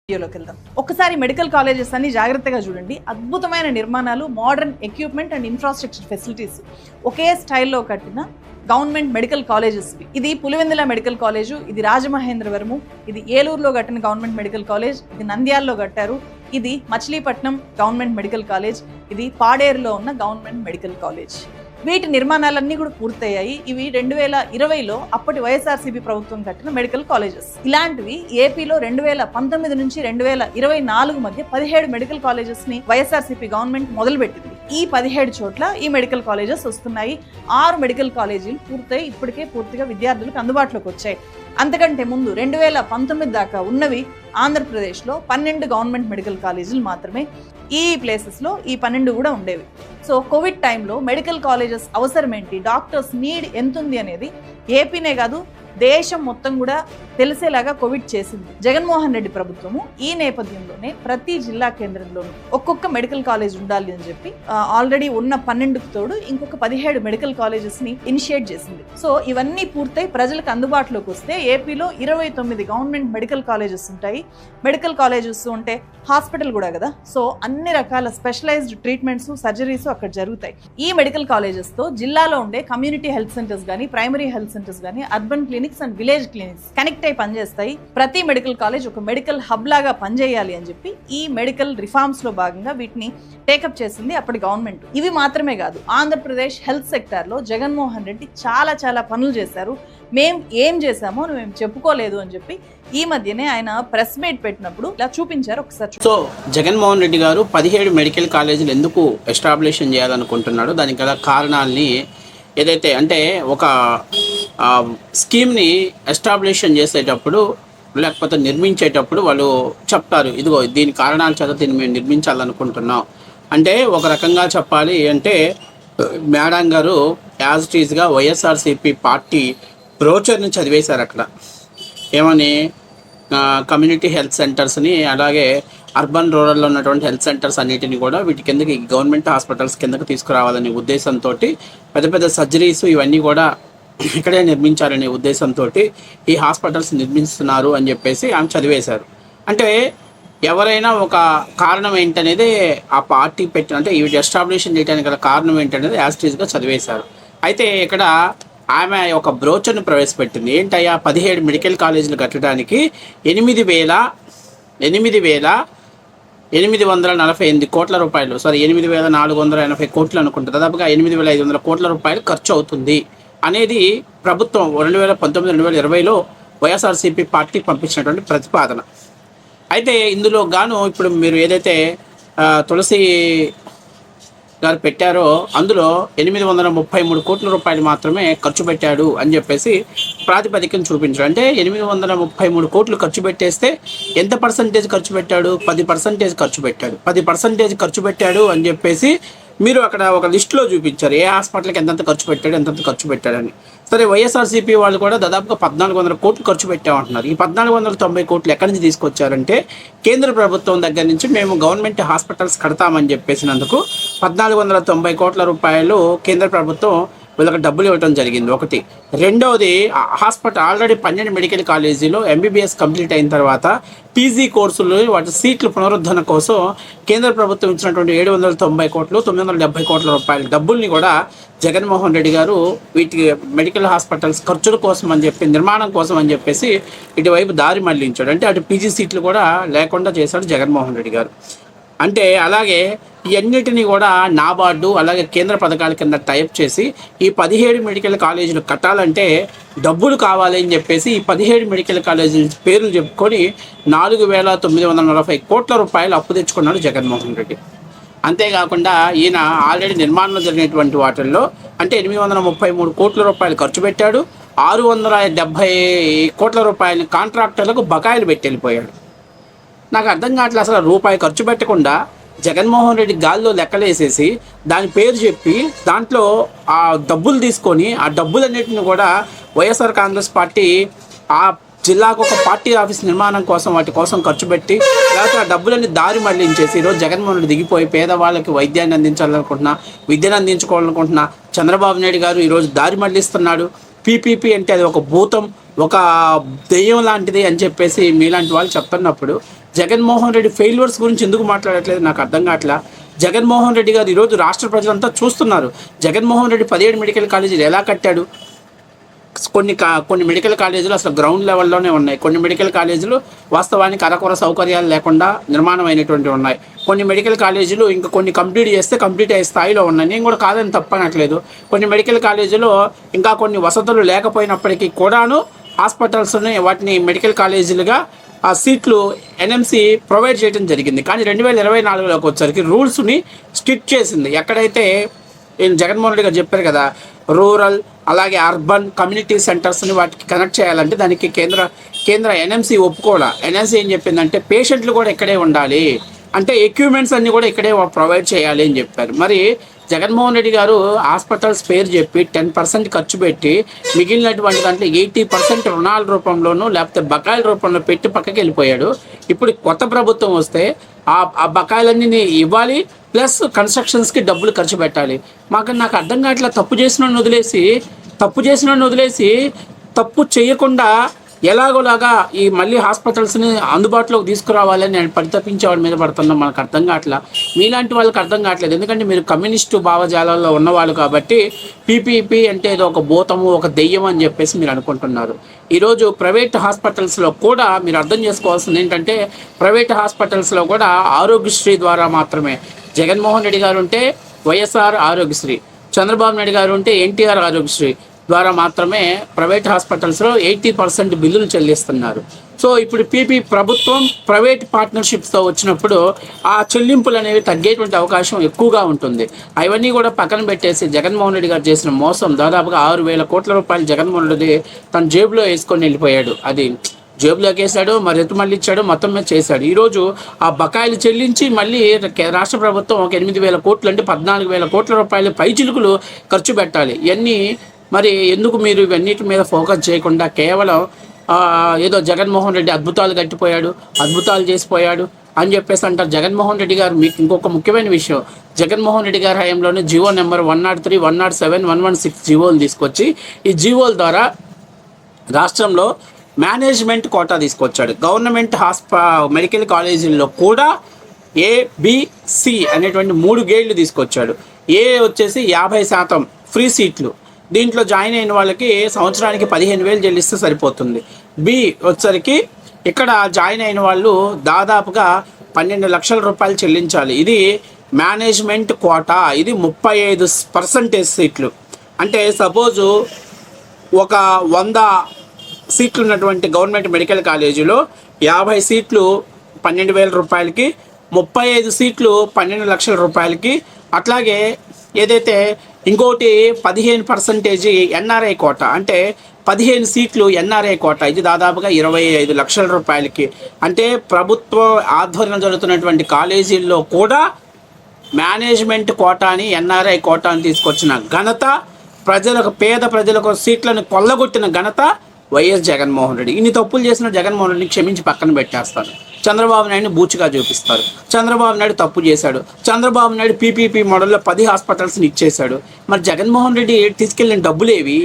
వీడియోలోకి వెళ్దాం. ఒక్కసారి మెడికల్ కాలేజెస్ అన్ని జాగ్రత్తగా చూడండి. అద్భుతమైన నిర్మాణాలు, modern equipment and infrastructure facilities ఒకే స్టైల్లో కట్టిన గవర్నమెంట్ మెడికల్ కాలేజెస్. ఇది పులివెందుల మెడికల్ కాలేజు, ఇది రాజమహేంద్రవరము, ఇది ఏలూరులో కట్టిన గవర్నమెంట్ మెడికల్ కాలేజ్, ఇది నంద్యాలలో కట్టారు, ఇది మచిలీపట్నం గవర్నమెంట్ మెడికల్ కాలేజ్, ఇది పాడేరులో ఉన్న గవర్నమెంట్ మెడికల్ కాలేజ్. వీటి నిర్మాణాలన్నీ కూడా పూర్తయ్యాయి. ఇవి 2020లో అప్పటి వైఎస్ఆర్సీపీ ప్రభుత్వం కట్టిన మెడికల్ కాలేజెస్. ఇలాంటివి ఏపీలో 2019 నుంచి 2024 మధ్య 17 మెడికల్ కాలేజెస్ ని వైఎస్ఆర్సీపీ గవర్నమెంట్ మొదలుపెట్టింది. ఈ 17 చోట్ల ఈ మెడికల్ కాలేజెస్ వస్తున్నాయి. 6 మెడికల్ కాలేజీలు పూర్తయి ఇప్పటికే పూర్తిగా విద్యార్థులకు అందుబాటులోకి వచ్చాయి. అంతకంటే ముందు 2019 దాకా ఉన్నవి ఆంధ్రప్రదేశ్లో 12 గవర్నమెంట్ మెడికల్ కాలేజీలు మాత్రమే. ఈ ప్లేసెస్లో ఈ 12 కూడా ఉండేవి. సో కోవిడ్ టైంలో మెడికల్ కాలేజెస్ అవసరం ఏంటి, డాక్టర్స్ నీడ్ ఎంత ఉంది అనేది ఏపీనే కాదు దేశం మొత్తం కూడా తెలిసేలాగా కోవిడ్ చేసింది జగన్మోహన్ రెడ్డి ప్రభుత్వము. ఈ నేపథ్యంలోనే ప్రతి జిల్లా కేంద్రంలోనూ ఒక్కొక్క మెడికల్ కాలేజ్ ఉండాలి అని చెప్పి ఆల్రెడీ ఉన్న 12కు తోడు ఇంకొక 17 మెడికల్ కాలేజెస్ ని ఇనిషియేట్ చేసింది. సో ఇవన్నీ పూర్తయి ప్రజలకు అందుబాటులోకి వస్తే ఏపీలో 29 గవర్నమెంట్ మెడికల్ కాలేజెస్ ఉంటాయి. మెడికల్ కాలేజెస్ ఉంటే హాస్పిటల్ కూడా కదా, సో అన్ని రకాల స్పెషలైజ్డ్ ట్రీట్మెంట్స్, సర్జరీస్ అక్కడ జరుగుతాయి. ఈ మెడికల్ కాలేజెస్ తో జిల్లాలో ఉండే కమ్యూనిటీ హెల్త్ సెంటర్స్ కానీ, ప్రైమరీ హెల్త్ సెంటర్స్ కానీ, urban clinics and village clinics connect అయి పనిచేస్తాయి. ప్రతి మెడికల్ కాలేజ్ ఒక మెడికల్ హబ్ లాగా పనిచేయాలి అని చెప్పి ఈ మెడికల్ రిఫార్మ్స్ లో భాగంగా వీటిని టేకప్ చేసింది అప్పటి గవర్నమెంట్. ఇవి మాత్రమే కాదు, ఆంధ్రప్రదేశ్ హెల్త్ సెక్టర్ లో జగన్మోహన్ రెడ్డి చాలా పనులు చేశారు. మేం ఏం చేశామో మేము చెప్పుకోలేదు అని చెప్పి ఈ మధ్యనే ఆయన ప్రెస్ మీట్ పెట్టినప్పుడు ఇలా చూపించారు. ఒకసారి సో జగన్మోహన్ రెడ్డి గారు 17 మెడికల్ కాలేజీలు ఎందుకు ఎస్టాబ్లిష్ చేయాలనుకుంటున్నాడు, దానికి గల కారణాలని ఏదైతే అంటే ఒక స్కీమ్ని ఎస్టాబ్లిషన్ చేసేటప్పుడు లేకపోతే నిర్మించేటప్పుడు వాళ్ళు చెప్తారు, ఇదిగో దీని కారణాల చేత దీన్ని మేము నిర్మించాలనుకుంటున్నాం అంటే. ఒక రకంగా చెప్పాలి అంటే మేడం గారు యాజ్ ఇట్ ఈజ్గా వైఎస్ఆర్సీపీ పార్టీ బ్రోచర్ని చదివేశారు. అక్కడ ఏమని కమ్యూనిటీ హెల్త్ సెంటర్స్ని, అలాగే అర్బన్ రూరల్లో ఉన్నటువంటి హెల్త్ సెంటర్స్ అన్నిటిని కూడా వీటి కిందకి గవర్నమెంట్ హాస్పిటల్స్ కిందకి తీసుకురావాలనే ఉద్దేశంతో పెద్ద సర్జరీస్ ఇవన్నీ కూడా ఇక్కడే నిర్మించాలనే ఉద్దేశంతో ఈ హాస్పిటల్స్ నిర్మిస్తున్నారు అని చెప్పేసి ఆమె చదివేశారు. అంటే ఎవరైనా ఒక కారణం ఏంటనేది ఆ పార్టీ పెట్టిన, అంటే ఇవి ఎస్టాబ్లిషన్ చేయడానికి గల కారణం ఏంటనేది యాజ్ ఇట్ ఈజ్గా చదివేశారు. అయితే ఇక్కడ ఆమె ఒక బ్రోచర్ను ప్రవేశపెట్టింది. ఏంటయ్యా, 17 మెడికల్ కాలేజీలు కట్టడానికి 8,848 కోట్ల రూపాయలు, 8,480 కోట్లు అనుకుంటా, దాదాపుగా 8,500 కోట్ల రూపాయలు ఖర్చు అవుతుంది అనేది ప్రభుత్వం 2019-2020లో వైఎస్ఆర్సీపీ పార్టీ పంపించినటువంటి ప్రతిపాదన. అయితే ఇందులో గాను ఇప్పుడు మీరు ఏదైతే తులసి గారు పెట్టారో అందులో 833 కోట్ల రూపాయలు మాత్రమే ఖర్చు పెట్టాడు అని చెప్పేసి ప్రాతిపదికను చూపించారు. అంటే 833 కోట్లు ఖర్చు పెట్టేస్తే ఎంత పర్సంటేజ్ ఖర్చు పెట్టాడు? 10% ఖర్చు పెట్టాడు. 10% ఖర్చు పెట్టాడు అని చెప్పేసి మీరు అక్కడ ఒక లిస్టులో చూపించారు, ఏ హాస్పిటల్కి ఎంతంత ఖర్చు పెట్టాడు, ఎంతంత ఖర్చు పెట్టాడని. సరే, వైఎస్ఆర్సీపీ వాళ్ళు కూడా దాదాపుగా 1,400 కోట్లు ఖర్చు పెట్టామంటున్నారు. ఈ 1,490 కోట్లు ఎక్కడి నుంచి తీసుకొచ్చారంటే కేంద్ర ప్రభుత్వం దగ్గర నుంచి మేము గవర్నమెంట్ హాస్పిటల్స్ కడతామని చెప్పేసినందుకు 1,490 కోట్ల రూపాయలు కేంద్ర ప్రభుత్వం వీళ్ళకి డబ్బులు ఇవ్వడం జరిగింది. ఒకటి. రెండవది, హాస్పిటల్ ఆల్రెడీ 12 మెడికల్ కాలేజీలో ఎంబీబీఎస్ కంప్లీట్ అయిన తర్వాత పీజీ కోర్సులు వాటి సీట్ల పునరుద్ధరణ కోసం కేంద్ర ప్రభుత్వం ఇచ్చినటువంటి 790 కోట్లు 970 కోట్ల రూపాయల డబ్బుల్ని కూడా జగన్మోహన్ రెడ్డి గారు వీటికి మెడికల్ హాస్పిటల్స్ ఖర్చుల కోసం అని చెప్పి, నిర్మాణం కోసం అని చెప్పేసి ఇటువైపు దారి మళ్లించాడు. అంటే అటు పీజీ సీట్లు కూడా లేకుండా చేశాడు జగన్మోహన్ రెడ్డి గారు. అంటే అలాగే ఇవన్నిటినీ కూడా నాబార్డు అలాగే కేంద్ర పథకాల కింద టైప్ చేసి ఈ 17 మెడికల్ కాలేజీలు కట్టాలంటే డబ్బులు కావాలి అని చెప్పేసి ఈ 17 మెడికల్ కాలేజీల పేర్లు చెప్పుకొని 4,940 కోట్ల రూపాయలు అప్పు తెచ్చుకున్నాడు జగన్మోహన్ రెడ్డి. అంతేకాకుండా ఈయన ఆల్రెడీ నిర్మాణంలో జరిగినటువంటి వాటిల్లో అంటే 833 కోట్ల రూపాయలు ఖర్చు పెట్టాడు. 670 కోట్ల రూపాయలని కాంట్రాక్టర్లకు బకాయిలు పెట్టి వెళ్ళిపోయాడు. నాకు అర్థం కావట్లేదు, అసలు రూపాయి ఖర్చు పెట్టకుండా జగన్మోహన్ రెడ్డి గాల్లో లెక్కలేసేసి దాని పేరు చెప్పి దాంట్లో ఆ డబ్బులు తీసుకొని ఆ డబ్బులన్నిటిని కూడా వైఎస్ఆర్ కాంగ్రెస్ పార్టీ ఆ జిల్లాకు ఒక పార్టీ ఆఫీస్ నిర్మాణం కోసం వాటి కోసం ఖర్చు పెట్టి లేకపోతే ఆ డబ్బులన్నీ దారి మళ్లించేసి ఈరోజు జగన్మోహన్ రెడ్డి దిగిపోయి పేదవాళ్ళకి వైద్యాన్ని అందించాలనుకుంటున్నా, విద్యను అందించుకోవాలనుకుంటున్నా చంద్రబాబు నాయుడు గారు ఈరోజు దారి మళ్లిస్తున్నాడు. పీపీపీ అంటే అది ఒక భూతం, ఒక దెయ్యం లాంటిది అని చెప్పేసి మీలాంటి వాళ్ళు చెప్తున్నప్పుడు జగన్మోహన్ రెడ్డి ఫెయిల్యూర్స్ గురించి ఎందుకు మాట్లాడట్లేదు నాకు అర్థం కావట్లా. జగన్మోహన్ రెడ్డి గారు ఈరోజు రాష్ట్ర ప్రజలంతా చూస్తున్నారు. జగన్మోహన్ రెడ్డి 17 మెడికల్ కాలేజీలు ఎలా కట్టాడు. కొన్ని మెడికల్ కాలేజీలు అసలు గ్రౌండ్ లెవెల్లోనే ఉన్నాయి. కొన్ని మెడికల్ కాలేజీలు వాస్తవానికి అరకొర సౌకర్యాలు లేకుండా నిర్మాణం అయినటువంటి ఉన్నాయి. కొన్ని మెడికల్ కాలేజీలు ఇంకా కొన్ని కంప్లీట్ చేస్తే కంప్లీట్ అయ్యే స్థాయిలో ఉన్నాయి. నేను కూడా కాదని తప్పనట్లేదు. కొన్ని మెడికల్ కాలేజీలో ఇంకా కొన్ని వసతులు లేకపోయినప్పటికీ కూడాను హాస్పిటల్స్ని వాటిని మెడికల్ కాలేజీలుగా ఆ సీట్లు ఎన్ఎంసీ ప్రొవైడ్ చేయడం జరిగింది. కానీ 2024లోకి వచ్చేసరికి రూల్స్ని స్ట్రిక్ట్ చేసింది. ఎక్కడైతే జగన్మోహన్ రెడ్డి గారు చెప్పారు కదా, రూరల్ అలాగే అర్బన్ కమ్యూనిటీ సెంటర్స్ని వాటికి కనెక్ట్ చేయాలంటే దానికి కేంద్ర ఎన్ఎంసీ ఒప్పుకోవాలి. ఎన్ఎంసీ ఏం చెప్పిందంటే పేషెంట్లు కూడా ఇక్కడే ఉండాలి, అంటే ఎక్విప్మెంట్స్ అన్నీ కూడా ఇక్కడే ప్రొవైడ్ చేయాలి అని చెప్పారు. మరి జగన్మోహన్ రెడ్డి గారు హాస్పిటల్స్ పేరు చెప్పి 10% ఖర్చు పెట్టి మిగిలినటువంటి దాంట్లో 80% రుణాల రూపంలోనూ లేకపోతే బకాయిల రూపంలో పెట్టి పక్కకి వెళ్ళిపోయాడు. ఇప్పుడు కొత్త ప్రభుత్వం వస్తే ఆ బకాయిలన్నీ ఇవ్వాలి, ప్లస్ కన్స్ట్రక్షన్స్కి డబ్బులు ఖర్చు పెట్టాలి. నాకు అర్థం కావట్లా. తప్పు చేసిన వదిలేసి తప్పు చేయకుండా ఎలాగోలాగా ఈ మళ్ళీ హాస్పిటల్స్ని అందుబాటులోకి తీసుకురావాలని నేను పరితపించే వాళ్ళ మీద పడుతున్నాం. మనకు అర్థం కావట్లా. మీలాంటి వాళ్ళకి అర్థం కావట్లేదు. ఎందుకంటే మీరు కమ్యూనిస్టు భావజాలాల్లో ఉన్నవాళ్ళు కాబట్టి పీపీపీ అంటే ఏదో ఒక భూతము ఒక దెయ్యం అని చెప్పేసి మీరు అనుకుంటున్నారు. ఈరోజు ప్రైవేట్ హాస్పిటల్స్లో కూడా మీరు అర్థం చేసుకోవాల్సింది ఏంటంటే ప్రైవేట్ హాస్పిటల్స్లో కూడా ఆరోగ్యశ్రీ ద్వారా మాత్రమే. జగన్మోహన్ రెడ్డి గారు ఉంటే వైఎస్ఆర్ ఆరోగ్యశ్రీ, చంద్రబాబు నాయుడు గారు ఉంటే ఎన్టీఆర్ ఆరోగ్యశ్రీ ద్వారా మాత్రమే ప్రైవేట్ హాస్పిటల్స్లో 80% బిల్లులు చెల్లిస్తున్నారు. సో ఇప్పుడు పీపీ ప్రభుత్వం ప్రైవేట్ పార్ట్నర్షిప్స్తో వచ్చినప్పుడు ఆ చెల్లింపులు అనేవి తగ్గేటువంటి అవకాశం ఎక్కువగా ఉంటుంది. అవన్నీ కూడా పక్కన పెట్టేసి జగన్మోహన్ రెడ్డి గారు చేసిన మోసం దాదాపుగా 6,000 కోట్ల రూపాయలు జగన్మోహన్ రెడ్డి తన జేబులో వేసుకొని వెళ్ళిపోయాడు. అది జేబులోకి వేసాడు, మరి ఎత్తు మళ్ళీ ఇచ్చాడు, మొత్తం మీద చేశాడు. ఈరోజు ఆ బకాయిలు చెల్లించి మళ్ళీ రాష్ట్ర ప్రభుత్వం ఒక 8,000 కోట్లు అంటే 14,000 కోట్ల రూపాయలు పైచిలుకులు ఖర్చు పెట్టాలి. ఇవన్నీ మరి ఎందుకు మీరు ఇవన్నిటి మీద ఫోకస్ చేయకుండా కేవలం ఏదో జగన్మోహన్ రెడ్డి అద్భుతాలు కట్టిపోయాడు, అద్భుతాలు చేసిపోయాడు అని చెప్పేసి అంటారు. జగన్మోహన్ రెడ్డి గారు మీకు ఇంకొక ముఖ్యమైన విషయం, జగన్మోహన్ రెడ్డి గారి హయాంలోనే జీవో నెంబర్ 103, 107, 116 జీవోలు తీసుకొచ్చి ఈ జీవోల ద్వారా రాష్ట్రంలో మేనేజ్మెంట్ కోటా తీసుకొచ్చాడు. గవర్నమెంట్ మెడికల్ కాలేజీల్లో కూడా ఏబిసి అనేటువంటి 3 గేట్లు తీసుకొచ్చాడు. ఏ వచ్చేసి 50% ఫ్రీ సీట్లు, దీంట్లో జాయిన్ అయిన వాళ్ళకి సంవత్సరానికి 15,000 చెల్లిస్తే సరిపోతుంది. బి వచ్చేసరికి ఇక్కడ జాయిన్ అయిన వాళ్ళు దాదాపుగా 12 లక్షల రూపాయలు చెల్లించాలి. ఇది మేనేజ్మెంట్ కోటా. ఇది 35% సీట్లు. అంటే సపోజు ఒక 100 సీట్లు ఉన్నటువంటి గవర్నమెంట్ మెడికల్ కాలేజీలో 50 సీట్లు 12,000 రూపాయలకి, 35 సీట్లు 12 లక్షల రూపాయలకి. అట్లాగే ఏదైతే ఇంకోటి 15% ఎన్ఆర్ఐ కోట, అంటే 15 సీట్లు ఎన్ఆర్ఐ కోట, ఇది దాదాపుగా 25 లక్షల రూపాయలకి. అంటే ప్రభుత్వ ఆధ్వర్యంలో జరుగుతున్నటువంటి కాలేజీల్లో కూడా మేనేజ్మెంట్ కోటాని ఎన్ఆర్ఐ కోటాని తీసుకొచ్చిన ఘనత, పేద ప్రజలకు సీట్లను కొల్లగొట్టిన ఘనత వైఎస్ జగన్మోహన్ రెడ్డి. ఇన్ని తప్పులు చేసిన జగన్మోహన్ రెడ్డిని క్షమించి పక్కన పెట్టేస్తారు. చంద్రబాబు నాయుడిని బూచిగా చూపిస్తారు. చంద్రబాబు నాయుడు తప్పు చేశాడు. చంద్రబాబు నాయుడు పీపీపీ మోడల్లో 10 హాస్పిటల్స్ని ఇచ్చేశాడు. మరి జగన్మోహన్ రెడ్డి తీసుకెళ్ళిన డబ్బులేవి?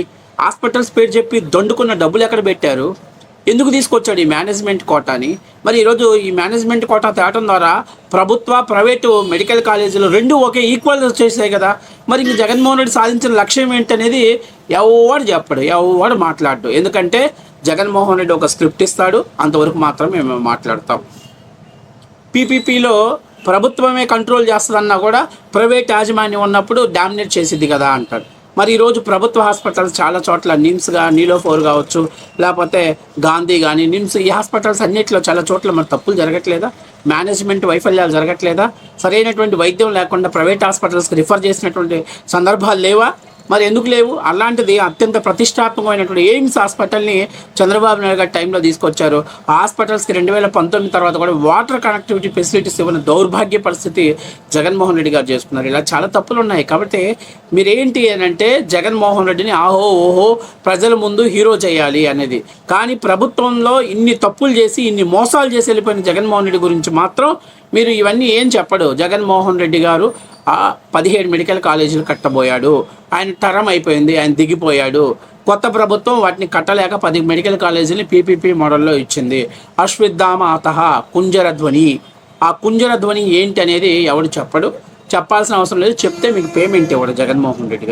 హాస్పిటల్స్ పేరు చెప్పి దొండుకున్న డబ్బులు ఎక్కడ పెట్టారు? ఎందుకు తీసుకొచ్చాడు ఈ మేనేజ్మెంట్ కోటాని? మరి ఈరోజు ఈ మేనేజ్మెంట్ కోటా తేవటం ద్వారా ప్రభుత్వ ప్రైవేటు మెడికల్ కాలేజీలు రెండు ఒకే ఈక్వల్ చేసాయి కదా. మరి ఇంక జగన్మోహన్ రెడ్డి సాధించిన లక్ష్యం ఏంటనేది ఎవడు చెప్పడు, ఎవడు మాట్లాడు. ఎందుకంటే జగన్మోహన్ రెడ్డి ఒక స్క్రిప్ట్ ఇస్తాడు, అంతవరకు మాత్రమే మేము మాట్లాడతాం. పీపీపీలో ప్రభుత్వమే కంట్రోల్ చేస్తుందన్నా కూడా ప్రైవేట్ యాజమాన్యం ఉన్నప్పుడు డామినేట్ చేసిద్ది కదా అంటాడు. మరి ఈరోజు ప్రభుత్వ హాస్పిటల్స్ చాలా చోట్ల నిమ్స్గా, నీలోఫోర్ కావచ్చు, లేకపోతే గాంధీ కానీ నిమ్స్, ఈ హాస్పిటల్స్ అన్నింటిలో చాలా చోట్ల మరి తప్పులు జరగట్లేదా? మేనేజ్మెంట్ వైఫల్యాలు జరగట్లేదా? సరైనటువంటి వైద్యం లేకుండా ప్రైవేట్ హాస్పిటల్స్కి రిఫర్ చేసినటువంటి సందర్భాలు లేవా? మరి ఎందుకు లేవు? అలాంటిది అత్యంత ప్రతిష్టాత్మకమైనటువంటి ఎయిమ్స్ హాస్పిటల్ని చంద్రబాబు నాయుడు గారి టైంలో తీసుకొచ్చారు. ఆ హాస్పిటల్స్కి 2019 తర్వాత కూడా వాటర్ కనెక్టివిటీ ఫెసిలిటీస్ ఇవ్వని దౌర్భాగ్య పరిస్థితి జగన్మోహన్ రెడ్డి గారు చేసుకున్నారు. ఇలా చాలా తప్పులు ఉన్నాయి. కాబట్టి మీరేంటి అని అంటే జగన్మోహన్ రెడ్డిని ఆహో ఓహో ప్రజల ముందు హీరో చేయాలి అనేది. కానీ ప్రభుత్వంలో ఇన్ని తప్పులు చేసి ఇన్ని మోసాలు చేసి వెళ్ళిపోయిన జగన్మోహన్ రెడ్డి గురించి మాత్రం మీరు ఇవన్నీ ఏం చెప్పడు. జగన్మోహన్ రెడ్డి గారు 17 మెడికల్ కాలేజీలు కట్టబోయాడు. ఆయన టర్మ్ అయిపోయింది, ఆయన దిగిపోయాడు. కొత్త ప్రభుత్వం వాటిని కట్టలేక 10 మెడికల్ కాలేజీని పీపీపీ మోడల్లో ఇచ్చింది. అశ్విద్ధామ అతహ కుంజరధ్వని. ఆ కుంజరధ్వని ఏంటి అనేది ఎవడు చెప్పాల్సిన అవసరం లేదు. చెప్తే మీకు పేమెంట్ ఇవ్వడు జగన్మోహన్ రెడ్డి గారు.